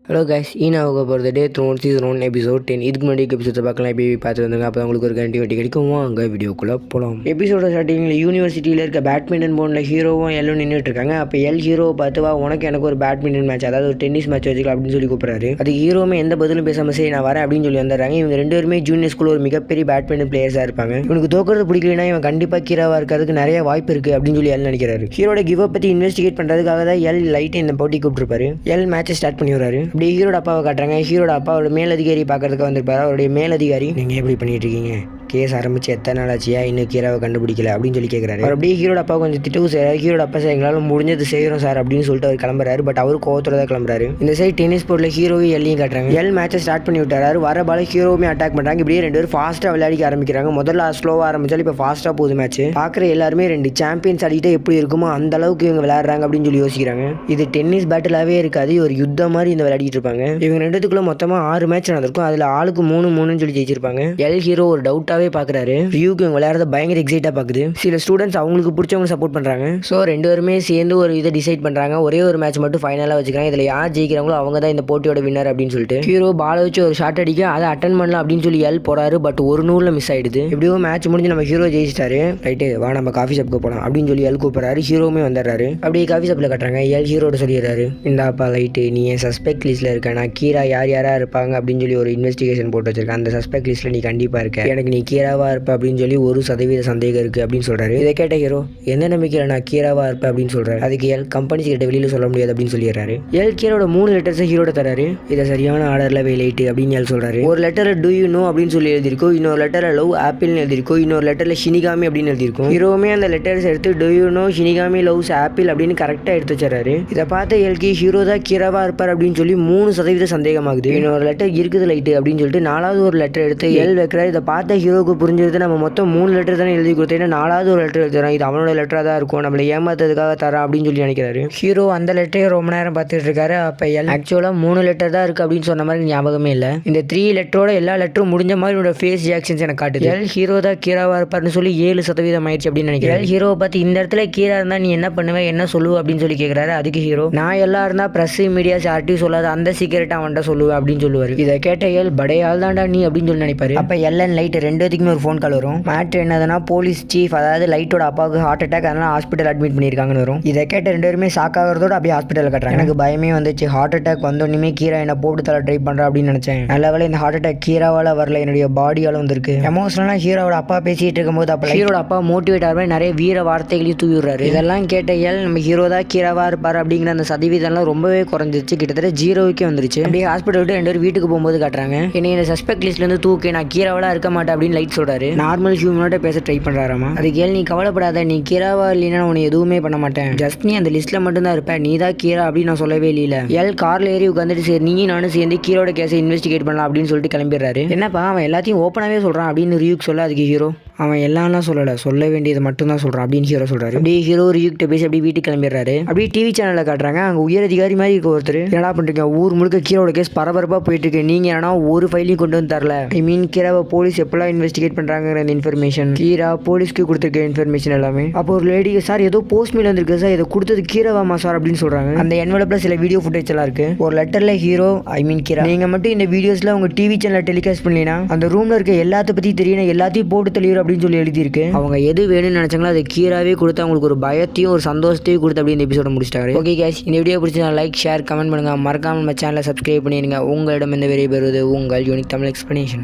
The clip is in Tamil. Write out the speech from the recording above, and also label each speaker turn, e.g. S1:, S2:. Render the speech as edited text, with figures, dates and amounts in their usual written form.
S1: ஹலோ கைஸ், ஈனாவுக்கு போகிறது டே த்ரோன் சீசன் 1 எபிசோட் 10. இதுக்கு முன்னாடி எபிசோட்ஸை பார்க்கலாம். இப்போ பார்த்து வந்தாங்க. அப்போ உங்களுக்கு ஒரு கண்டினியூட்டி கிடைக்கும். வாங்க வீடியோக்குள்ளே போகலாம். எபிசோட ஸ்டார்டிங்கில் யூனிவர்சிட்டியில் இருக்க பேட்மிண்டன் போர்டில் ஹீரோவும் எல்லும் நின்றுட்டு இருக்காங்க. அப்போ ஹீரோவை பார்த்து வா உனக்கு எனக்கு ஒரு பேட்மிண்டன் மேட்ச், அதாவது ஒரு டென்னிஸ் மேட்ச் வச்சுக்கலாம் அப்படின்னு சொல்லி கூப்பிட்றாரு. அது ஹீரோவுமே எந்த பதிலும் பேசாமல் சரி நான் வரேன் அப்படின்னு சொல்லி வந்துடுறாங்க. இவங்க ரெண்டு பேருமே ஜூனியர் ஸ்கூலில் ஒரு மிகப்பெரிய பேட்மிண்டன் பிளேயர்ஸாக இருப்பாங்க. இவனுக்கு தோக்கிறது பிடிக்கலனா இவன் கண்டிப்பாக கீராவாக இருக்கிறதுக்கு நிறைய வாய்ப்பு இருக்குது அப்படின்னு சொல்லி எல் நினைக்கிறாரு. ஹீரோட கிவ் பற்றி இன்வெஸ்டிகேட் பண்ணுறதுக்காக தான் எல் லைட்டை இந்த போட்டி கூப்பிட்டுருப்பாரு. எல் மேட்சை ஸ்டார்ட் பண்ணி வராரு. அப்படியே ஹீரோட அப்பாவை ஹீரோட அப்பாவோட மேலதிகாரி பார்க்கறதுக்கு வந்திருப்பாரு. அவருடைய மேலதிகாரி, நீங்க எப்படி பண்ணிட்டு இருக்கீங்க, கேஸ் ஆரம்பிச்சு எத்தனை நாள் ஆச்சியா, இன்னும் கீராவை கண்டுபிடிக்கல அப்படின்னு சொல்லி கேட்குறாரு. அவர் அப்படியே ஹீரோட அப்பா கொஞ்சம் திட்டவும் செய்யறாரு. ஹீரோட அப்பா சார் எங்களால் முடிஞ்சது செய்கிறோம் சார் அப்படின்னு சொல்லிட்டு அவர் கிளம்புறாரு. பட் அவர் கோவத்தோட தான் கிளம்புறாரு. இந்த சைடு டென்னிஸ் போர்டில் ஹீரோவும் எல்லையும் காட்டுறாங்க. எல் மேட்சை ஸ்டார்ட் பண்ணி விட்டாரு. வர பால ஹீரோவுமே அட்டாக் பண்ணுறாங்க. இப்படியே ரெண்டு பேரும் ஃபாஸ்ட்டாக விளையாடிக்க ஆரம்பிக்கிறாங்க. முதல்ல ஸ்லோவாக ஆரம்பிச்சாலும் இப்போ ஃபாஸ்ட்டாக போகுது மேட்ச். பார்க்குற எல்லாருமே ரெண்டு சாம்பியன்ஸ் அடிக்கிட்டே எப்படி இருக்குமோ அந்த அளவுக்கு இவங்க விளையாடுறாங்க அப்படின்னு சொல்லி யோசிக்கிறாங்க. இது டென்னிஸ் பேட்டிலாகவே இருக்காது, ஒரு யுத்தம் மாதிரி இந்த விளையாடிட்டு இருப்பாங்க. இவங்க ரெண்டுத்துக்குள்ள மொத்தமாக 6 மேட்ச் நடந்திருக்கும். அதில் ஆளுக்கு 3-3 சொல்லி ஜெயிச்சிருப்பாங்க. எல் ஹீரோ ஒரு டவுட்டாகவே பார்க்குறாரு. ரியூக்கு இவங்க விளையாடுறத பயங்கர எக்ஸைட்டாக பார்க்குது. சில ஸ்டூடெண்ட்ஸ் அவங்களுக்கு பிடிச்சவங்க சப்போர்ட் பண்ணுறாங்க. ஸோ ரெண்டு பேருமே சேர்ந்து ஒரு இதை டிசைட் பண்ணுறாங்க. ஒரே ஒரு மேட்ச் மட்டும் ஃபைனலாக வச்சுக்கிறாங்க. இதில் யார் ஜெயிக்கிறாங்களோ அவங்க தான் இந்த போட்டியோட வின்னர் அப்படின்னு சொல்லிட்டு ஹீரோ பாலை வச்சு ஒரு ஷாட் அடிக்க அதை அட்டன் பண்ணலாம் அப்படின்னு சொல்லி எல் போறாரு. பட் ஒரு நூலில் மிஸ் ஆயிடுது. எப்படியோ மேட்ச் முடிஞ்சு நம்ம ஹீரோ ஜெயிச்சிட்டாரு. ரைட்டு வா நம்ம காஃபி ஷாப்புக்கு போகலாம் அப்படின்னு சொல்லி எல் கூப்பிட்றாரு. ஹீரோவுமே வந்துடுறாரு. அப்படியே காஃபி ஷாப்பில் கட்டுறாங்க. எல் ஹீரோட சொல்லிடுறாரு, இந்தாப்பா லைட்டு, நீ என் சஸ்பெக்ட் லிஸ்ட்டில் இருக்க, நான் கீரா யார் யாராக இருப்பாங்க அப்படின்னு சொல்லி ஒரு இன்வெஸ்டிகேஷன் போட்டு வச்சிருக்கேன். அந்த சஸ்பெக்ட் லிஸ்ட்டில் நீ கண்டிப்பாக இருக்க, எனக்கு நீ கீராவாக இருப்ப அப்படின்னு சொல்லி 1% சந்தேகம் இருக்குது அப்படின்னு சொல்கிறாரு. இதை கேட்ட ஹீரோ எந்த நம்பிக்கையில் நான் கீராவாக இருப்பேன் அப்படின்னு சொல்கிறாரு. அதுக்கு எல் கம்பெனிஸ் கிட்ட வெளியில் சொல்ல முடியாது அப்படின்னு சொல்லிடுறாரு. எல் கீரோட 3 லெட்டர்ஸை ஹீரோட தராரு. இதை சரியான ஆர்டரில் லைட்டு அப்படின்னு எல் சொல்கிறாரு. ஒரு லெட்டரில் டூ யூ நோ அப்படின்னு சொல்லி எழுதிருக்கோம், இன்னொரு லெட்டரில் லவ் ஆப்பிள்னு எழுதிருக்கோம், இன்னொரு லெட்டரில் ஷினிகாமி அப்படின்னு எழுதிருக்கும். ஹீரோவுமே அந்த லெட்டர்ஸ் எடுத்து டூ யூ நோ ஷினிகாமி லவ்ஸ் ஆப்பிள் அப்படின்னு கரெக்டாக எடுத்து வச்சாரு. இதை பார்த்த எல்கி ஹீரோ தான் கீராவாக இருப்பார் அப்படின்னு சொல்லி 3% சந்தேகமாகுது. இன்னொரு லெட்டர் இருக்குது லைட்டு அப்படின்னு சொல்லிட்டு 4வது ஒரு லெட்டர் எடுத்து எல் வைக்கிறார். இதை பார்த்த ஹீரோக்கு புரிஞ்சது நம்ம மொத்தம் 3 லெட்டர் தானே எழுதி கொடுத்தேன், 4வது ஒரு லெட்டர் எழுதுறான், இது அவனோட லெட்டராக தான் இருக்கும், நம்மளை ஏமாத்துறதுக்காக தரான் அப்படின்னு சொல்லி நினைக்கிறாரு. ஹீரோ அந்த லெட்டரையும் ரொம்ப நேரம் பார்த்துட்டு இருக்காரு. அப்போ எல் ஆக்சுவலாக 3 லெட்டர் தான் இருக்குது அப்படின்னு சொன்ன மாதிரி ஞாபகமே இல்லை. இந்த 3 லெட்டரோட எல்லா லெட்டரும் முடிஞ்ச மாதிரி என்னோட ஃபேஸ் ரியாக்ஷன்ஸ் எனக்கு காட்டுது. எல் ஹீரோ தான் கீராவாக இருப்பார்னு சொல்லி 7% ஆயிடுச்சு அப்படின்னு நினைக்கிறேன். ஹீரோவை பார்த்து இந்த இடத்துல கீரா இருந்தால் நீ என்ன பண்ணுவேன், என்ன சொல்லுவ அப்படின்னு சொல்லி கேட்குறாரு. அதுக்கு ஹீரோ, நான் எல்லாம் இருந்தால் ப்ரெஸ் மீடியாஸ் யார்ட்டையும் சொல்லாத அந்த சீக்கிரட்டை அவன்கிட்ட சொல்லுவேன் அப்படின்னு சொல்லுவார். இதை கேட்ட எல் படையால் தான்டா நீ அப்படின்னு சொல்லி நினைப்பாரு. அப்போ எல்என் லைட் 2 பேத்துக்குமே ஒரு ஃபோன் கால் வரும். மேட்ரு என்னதுன்னா போலீஸ் சீஃப், அதாவது லைட்டோட அப்பாவுக்கு ஹார்ட் அட்டாக், அதனால ஹாஸ்பிட்டல் அட்மிட் பண்ணியிருக்காங்கன்னு வரும். இதை கேட்ட 2 பேருமே ஷாக் ஆகிறதோட அப்படியே ஹாஸ்பிட்டல் கட்டுறாங்க. எனக்கு பயமே வந்துச்சு. ஹார்ட் அட்டாக் வந்தோடனே கீரா என்ன போட்டு தர ட்ரை பண்ணுறா அப்படின்னு நினைச்சேன். நல்ல வேளை இந்த ஹார்ட் அட்டாக் கீராவால் வரல, என்னுடைய பாடியால் வந்திருக்கு. எமோஷனலாக ஹீரோட அப்பா பேசிட்டு இருக்கும்போது அப்போ ஹீரோட அப்பா மோட்டிவேட் ஆகிற மாதிரி நிறைய வீர வார்த்தைகளையும் தூவி விடுறாரு. இதெல்லாம் கேட்ட எல் நம்ம ஹீரோ தான் கீராவா இருப்பார் அப்படிங்கிற அந்த சதவீதம்லாம் ரொம்பவே குறைஞ்சிச்சு. கிட்டத்தட்ட 0க்கே வந்துருச்சு. அப்படியே ஹாஸ்பிட்டல் விட்டு 2 பேரும் வீட்டுக்கு போகும்போது காட்டுறாங்க. என்னை இந்த சஸ்பெக்ட் லிஸ்ட்லேருந்து தூக்கி நான் கீராவெல்லாம் இருக்க மாட்டேன் அப்படின்னு லைட் சொல்றாரு. நார்மல் ஹியூமனோட பேச ட்ரை பண்ணுறாராமா. அதுக்கு எல் நீ கவலைப்படாத, நீ கீராவா இல்லைன்னா உன்னை எதுவுமே பண்ண மாட்டேன், ஜஸ்ட் நீ அந்த லிஸ்ட்ல மட்டும் தான் இருப்ப, நீ தான் கீரா அப்படின்னு நான் சொல்லவே இல்லை. எல் கார்ல ஏறி உட்காந்துட்டு சரி நீ நானும் சேர்ந்து கீரோட கேஸை இன்வெஸ்டிகேட் பண்ணலாம் அப்படின்னு சொல்லிட்டு கிளம்பிடுறாரு. என்னப்பா அவன் எல்லாத்தையும் ஓப்பனாகவே சொல்றான் அப்படின்னு ரியூக்கு சொல்ல, அதுக்கு ஹீரோ அவன் எல்லாம் சொல்லலை, சொல்ல வேண்டியது மட்டும் தான் சொல்கிறான் அப்படின்னு ஹீரோ சொல்கிறாரு. அப்படியே ஹீரோ ரியூக்கிட்ட பேசி அப்படியே வீட்டுக்கு கிளம்பிடுறாரு. அப்படியே டிவி சேனலில் காட்டுறாங்க. அங்கே உயர் அதிகாரி மாதிரி இருக்க ஒருத்தர், என்னடா பண்ணுறீங்க, ஊர் முழுக்க கீரோட கேஸ் பரபரப்பாக போயிட்டு இருக்கு, நீங்கள் ஏன்னா ஒரு ஃபைலையும் கொண்டு வந்து தரல, ஐ மீன் கீராவை போலீஸ் எப்பெல்லாம் இன்வெஸ்டிகேட் பண்ணுறாங்கிற அந்த இன்ஃபர்மேஷன், கீரா போலீஸ்க்கு கொடுத்துருக்க இன்ஃபர்மேஷன் எல்லாமே. அப்போ ஒரு லேடி, சார் ஏதோ போஸ்ட் மெயில் வந்திருக்கு சார், இதை கொடுத்தது கீராவாமா சார் அப்படின்னு சொல்கிறாங்க. அந்த என்வலப்பில் சில வீடியோ ஃபுட்டேஜ் எல்லாம் இருக்கு. ஒரு லெட்டரில் ஹீரோ ஐ மீன் கீரா, நீங்கள் மட்டும் இந்த வீடியோஸில் உங்கள் டிவி சேனலில் டெலிகாஸ்ட் பண்ணீங்கன்னா அந்த ரூமில் இருக்க எல்லாத்த பற்றி தெரியணும், எல்லாத்தையும் போட்டு தெளிவு அப்படின்னு சொல்லி எழுதியிருக்கு. அவங்க எது வேணும்னு நினைச்சாங்களோ அதை கீராவே கொடுத்து அவங்களுக்கு ஒரு பயத்தையும் ஒரு சந்தோஷத்தையும் கொடுத்து அப்படி இந்த எபிசோட முடிச்சிட்டாங்க. ஓகே கைஸ், இந்த வீடியோ பிடிச்சா லைக் ஷேர் கமெண்ட் பண்ணுங்க, மறக்காம நம்ம சேனலை சப்ஸ்கிரைப் பண்ணிடுங்க. உங்களிடம் இந்த வெளியே பெறுவது உங்கள் யூனிக் தமிழ் எக்ஸ்பிளனேஷன்.